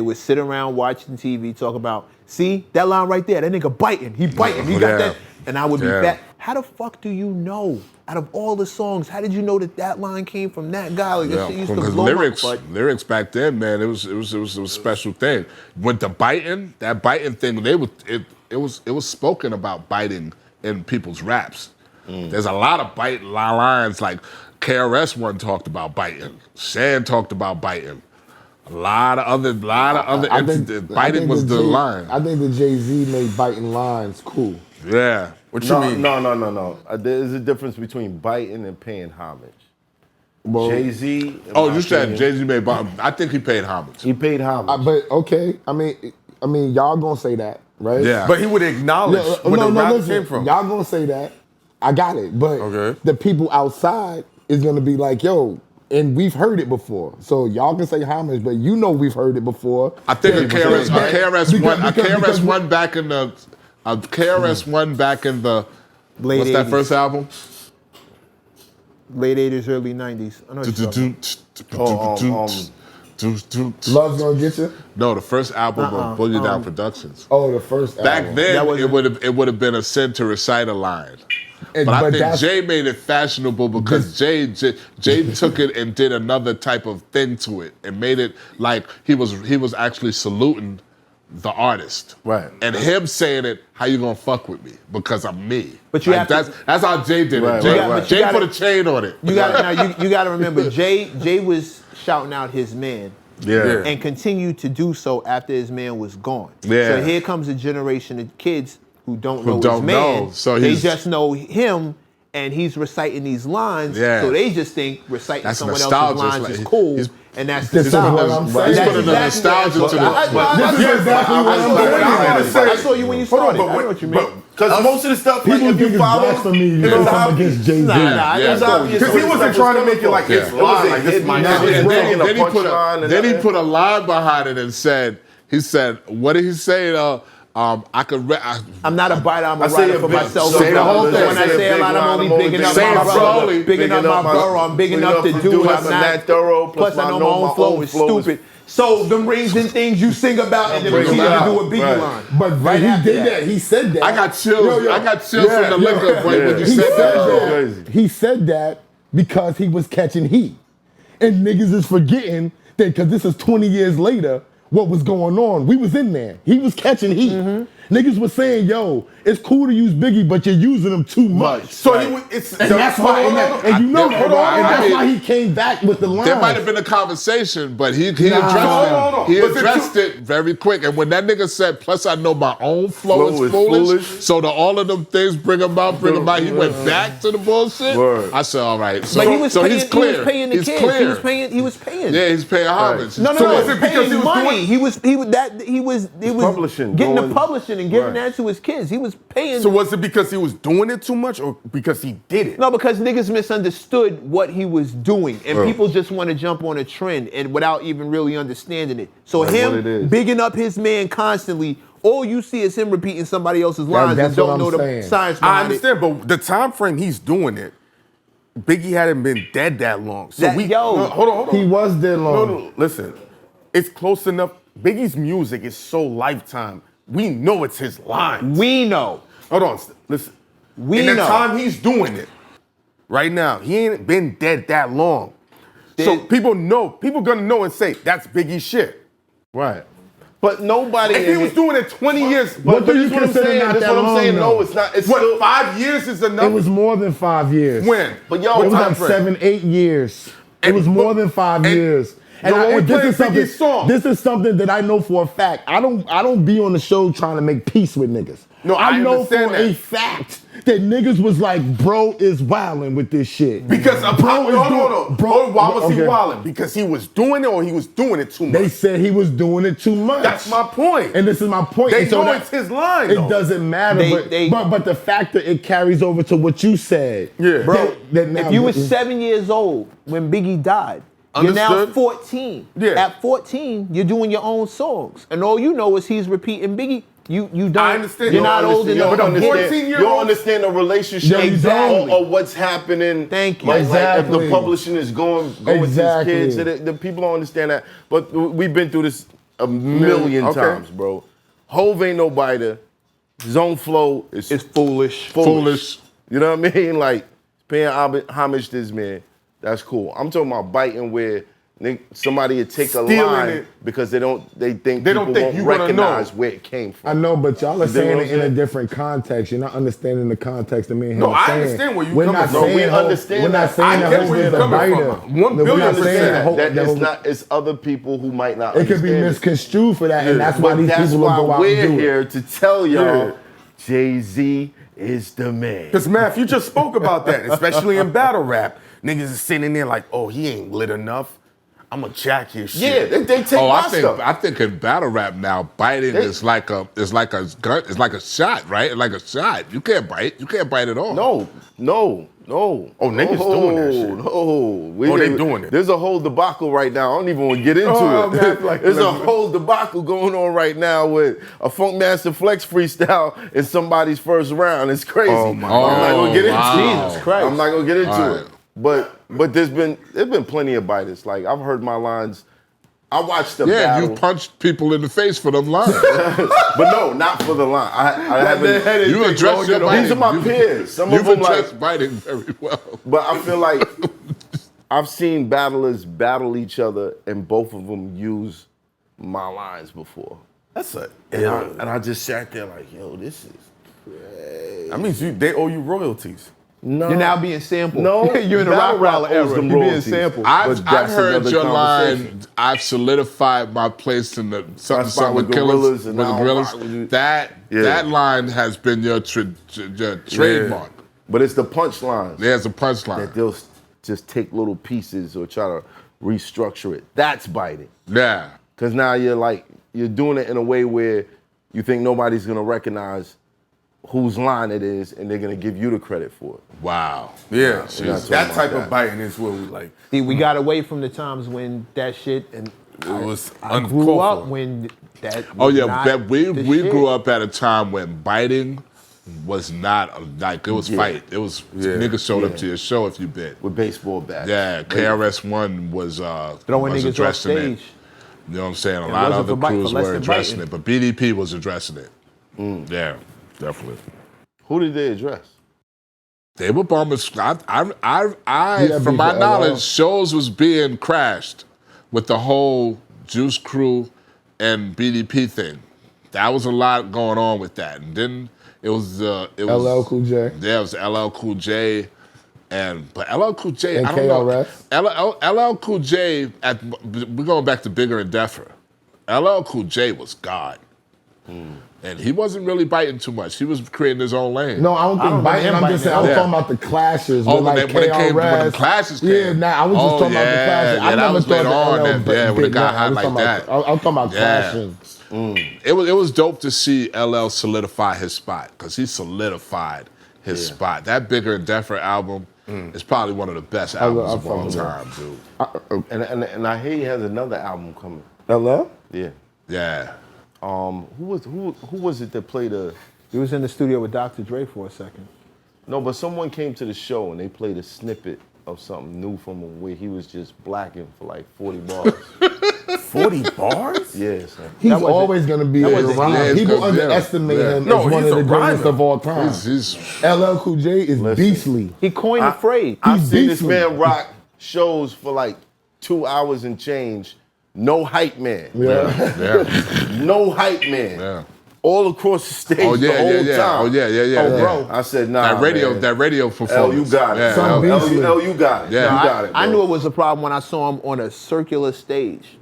They would sit around watching TV, talk about, see, that line right there, that nigga biting, he biting, he got that. And I would be back. How the fuck do you know? Out of all the songs, how did you know that line came from that guy? Like, that shit used to blow lyrics back then, man, it was a special thing. With the biting, that biting thing, it was spoken about biting in people's raps. There's a lot of bite lines, like KRS One talked about biting, Shan talked about biting. A lot of other incidents. Biting was the line. I think that Jay-Z made biting lines cool. Yeah. What you mean? No. There's a difference between biting and paying homage. Well, Jay-Z. Oh, you said Jay-Z made homage. I think he paid homage. He paid homage. But okay, I mean, y'all gonna say that, right? Yeah. But he would acknowledge where the rap came from. Y'all gonna say that. I got it. But the people outside is gonna be like, yo. And we've heard it before, so y'all can say homage, but you know we've heard it before. I think a KRS One back in the late what's 80s. that first album? Late 80s, early 90s. I know what you're talking. Love's Gonna Get You? No, the first album of Boogie Down Productions. Oh, the first album. Back then, it would have been a sin to recite a line. But I think Jay made it fashionable because Jay took it and did another type of thing to it and made it like he was actually saluting the artist. Right. And him saying it, how you gonna fuck with me? Because I'm me. But you that's how Jay did it. Jay put a chain on it. You got to remember, Jay was shouting out his man. Yeah. And continued to do so after his man was gone. Yeah. So here comes a generation of kids who don't know his man. So they just know him, and he's reciting these lines. Yeah. So they just think reciting someone nostalgia. else's lines is cool, and that's This is what nostalgia. I'm saying. He's putting the nostalgia to I saw you when you started. I know what you mean. Because most of the stuff, like, People if think you it's follow, blasphemy it was against Jay-Z. It's obvious. Because he wasn't trying to make it like it's line. Like, this might not be Then he put a line behind it and said, what did he say? I'm not a biter, I'm a writer for myself. Say the whole thing. When I say a lot, I'm only bigging up my brother. Bigging up my borough. I'm big enough to do it. I'm not thorough. Plus, I know my own flow is stupid. So them rings and things you sing about, and then we need to do a Biggie line. But he did that. He said that. I got chills. I got chills from the liquor when you said that. He said that because he was catching heat, and niggas is forgetting that because this is 20 years later. What was going on? We was in there. He was catching heat. Niggas was saying, "Yo, it's cool to use Biggie, but you're using him too much." So he was. And that's why. And you know that. And that's why he came back with the line. There might have been a conversation, but he addressed it. He addressed it very quick. And when that nigga said, "Plus I know my own flow is foolish," so all of them things bring him out. He went back to the bullshit. I said, "All right." So he's clear. He was paying the kids. He was paying. Yeah, he's paying homage. No. Was it because he was money? He was publishing, getting the publishing and giving that to his kids. He was paying. So was it because he was doing it too much or because he did it? No, because niggas misunderstood what he was doing, and people just want to jump on a trend and without even really understanding it. So him bigging up his man constantly, all you see is him repeating somebody else's lines and don't know the science behind I understand, but the time frame he's doing it, Biggie hadn't been dead that long. So hold on. He was dead long. No, listen. It's close enough. Biggie's music is so lifetime. We know it's his lines. We know. Hold on, listen. We In know. the time he's doing it, right now, he ain't been dead that long. So people gonna know and say, that's Biggie's shit. Right. But nobody. If he was doing it 20 years, What do you consider not that long? No, it's not. It's what, still 5 years is enough? It was more than 5 years. When? But yo, It was like frame? 7, 8 years. It was more than 5 years. And this is something that I know for a fact. I don't be on the show trying to make peace with niggas. No, I know for understand that. a fact that niggas was like, bro is wilding with this shit. Because why was he okay. wilding? Because he was doing it or he was doing it too much? They said he was doing it too much. That's my point. And this is my point. They And so know it's his line, It though. doesn't matter. But the fact that it carries over to what you said. Yeah. Bro, now, if you were 7 years old when Biggie died, you're now Understood. 14. Yeah. At 14, you're doing your own songs. And all you know is he's repeating Biggie. You don't. I understand. You're not old enough. You don't $14-year-old understand the relationship Exactly. or what's happening. Thank you. Like, Exactly. if the publishing is going with his Exactly. kids, the people don't understand that. But we've been through this a million times, bro. Hov ain't no biter. His own flow is foolish. You know what I mean? Like, paying homage to this man, that's cool. I'm talking about biting where somebody would take a line because they think people won't recognize where it came from. I know, but y'all are saying it in a different context. You're not understanding the context of me and him. No, I saying. understand where you We're coming not from. saying We Hov- understand We're not that. saying I that get Hov where is you're a coming biter. from. 1 No, we're not billion saying percent. that That Hov- it's not. It's other people who might not. It could be understand misconstrued for that, and that's why But these that's people will why go out we're and do here it. to tell y'all, Jay-Z is the man. Because, Math, you just spoke about that, especially in battle rap. Niggas is sitting there like, oh, he ain't lit enough. I'm gonna jack his shit. Yeah, they take my stuff. I think in battle rap now, biting is like a gun, it's like a shot, right? Like a shot. You can't bite. You can't bite at all. No. Oh, niggas doing that shit. No. They doing it. There's a whole debacle right now. I don't even want to get into it. There's a whole debacle going on right now with a Funkmaster Flex freestyle in somebody's first round. It's crazy. Oh, my I'm not gonna get into wow. it. Jesus Christ. I'm not gonna get into All it. But there's been plenty of biters. Like, I've heard my lines. I watched the battle. You punched people in the face for them lines. But no, not for the line. I haven't. You addressed your biting. These are my peers. Some of You've them addressed like. biting very well. But I feel like I've seen battlers battle each other, and both of them use my lines before. That's it. And I just sat there like, yo, this is crazy. That means they owe you royalties. No. You're now being sampled. No, You're in a battle rap Rockwilder era. owes them You're being royalties. sampled. I've that's heard another your conversation. line. I've solidified my place in the Spot something with killers gorillas with and the now gorillas. rock with you. That line has been your trademark. But it's the punchlines There's a punchline. that they'll just take little pieces or try to restructure it. That's biting. Yeah. Because now you're doing it in a way where you think nobody's gonna recognize whose line it is, and they're gonna give you the credit for it. Wow. Yeah, we're not talking that about type that. of biting is what we like. See, we got away from the times when that shit, and It was I uncalled grew up for. when that. Oh was yeah, not that we the grew shit. up at a time when biting was not like it was fight. It was niggas showed up to your show if you bit. With baseball bats. Yeah, KRS-One was Throwing was niggas off addressing it. stage. You know what I'm saying? A It lot of wasn't other for bite- crews for less were than addressing biting. it, but BDP was addressing it. Yeah, definitely. Who did they address? They were bombers. Yeah, From my before knowledge, LL. shows was being crashed with the whole Juice Crew and BDP thing. That was a lot going on with that. And then it was LL Cool J. Yeah, it was LL Cool J, but LL Cool J, And I don't know. KRS? LL Cool J, we're going back to Bigger and Deffer. LL Cool J was God. And he wasn't really biting too much. He was creating his own lane. No, I don't think biting. I'm just saying. I was Yeah. talking about the clashes. Oh, with when like they- when it came- when KRS. the clashes Yeah, came. nah, I was just talking about the clashes. Yeah, I that never was thought later the on LL that- yeah, when it bit, got nah, hot I was like talking that. about- I'm talking about Yeah. clashing. It was dope to see LL solidify his spot because he solidified his spot. That Bigger and Deffer album is probably one of the best albums of all time, dude. And I hear he has another album coming. LL? Yeah. Yeah. Who was it that played a? He was in the studio with Dr. Dre for a second. No, but someone came to the show and they played a snippet of something new from him where he was just blacking for like 40 bars. 40 bars? Yeah, son. He's wasn't- always going to be that a wasn't- rhyme. yeah, People because- yeah, underestimate yeah. him No, as one he's of the a greatest rhymer. of all time. He's LL Cool J is beastly. He coined the phrase. I've He's seen this beastly. man rock shows for like 2 hours and change. No hype man. yeah. No hype man. Yeah. All across the stage Oh yeah, the whole yeah. time. Oh yeah. Oh, bro. I said, nah, man. That radio performance. you got it. Yeah, Some L- beat. You got it. Yeah. You No, got it, bro. I knew it was a problem when I saw him on a circular stage.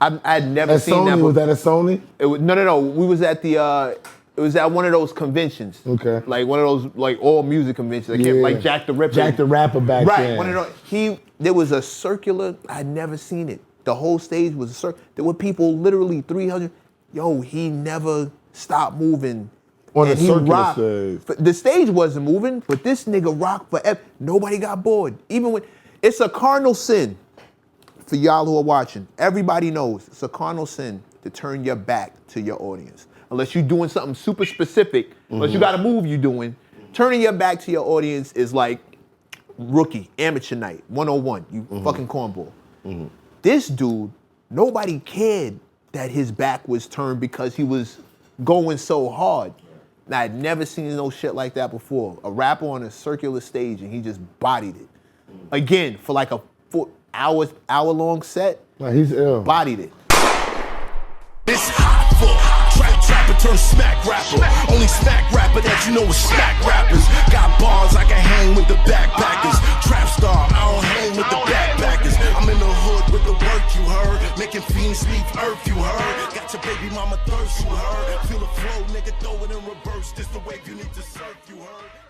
I'd never At seen Sony, that. was that at Sony? It was, no. We was at the. It was at one of those conventions. Okay. Like one of those like all music conventions. I can't, Yeah. like Jack the Ripper. Jack the Rapper back Right. then. One of those. There was a circular. I'd never seen it. The whole stage was a circle. There were people literally 300. Yo, he never stopped moving. On And a he circular rocked. stage. The stage wasn't moving, but this nigga rocked forever. Nobody got bored. Even when it's a cardinal sin for y'all who are watching. Everybody knows it's a cardinal sin to turn your back to your audience. Unless you're doing something super specific, unless you got a move you're doing, turning your back to your audience is like rookie, amateur night, 101, you fucking cornball. This dude nobody cared that his back was turned because he was going so hard. Now, I'd never seen no shit like that before. A rapper on a circular stage and he just bodied it. Again, for like a hour-long set, he's ill. Bodied it. It's hot for trapper turn smack rapper. Only smack rapper that you know is smack rappers. Got bars I can hang with the backpackers. Trap star, I don't hang with the backpackers. I'm in the hood with the work you heard. Making fiends leave earth you heard. Got your baby mama thirst you heard. Feel the flow, nigga, throw it in reverse. This the wave you need to surf you heard.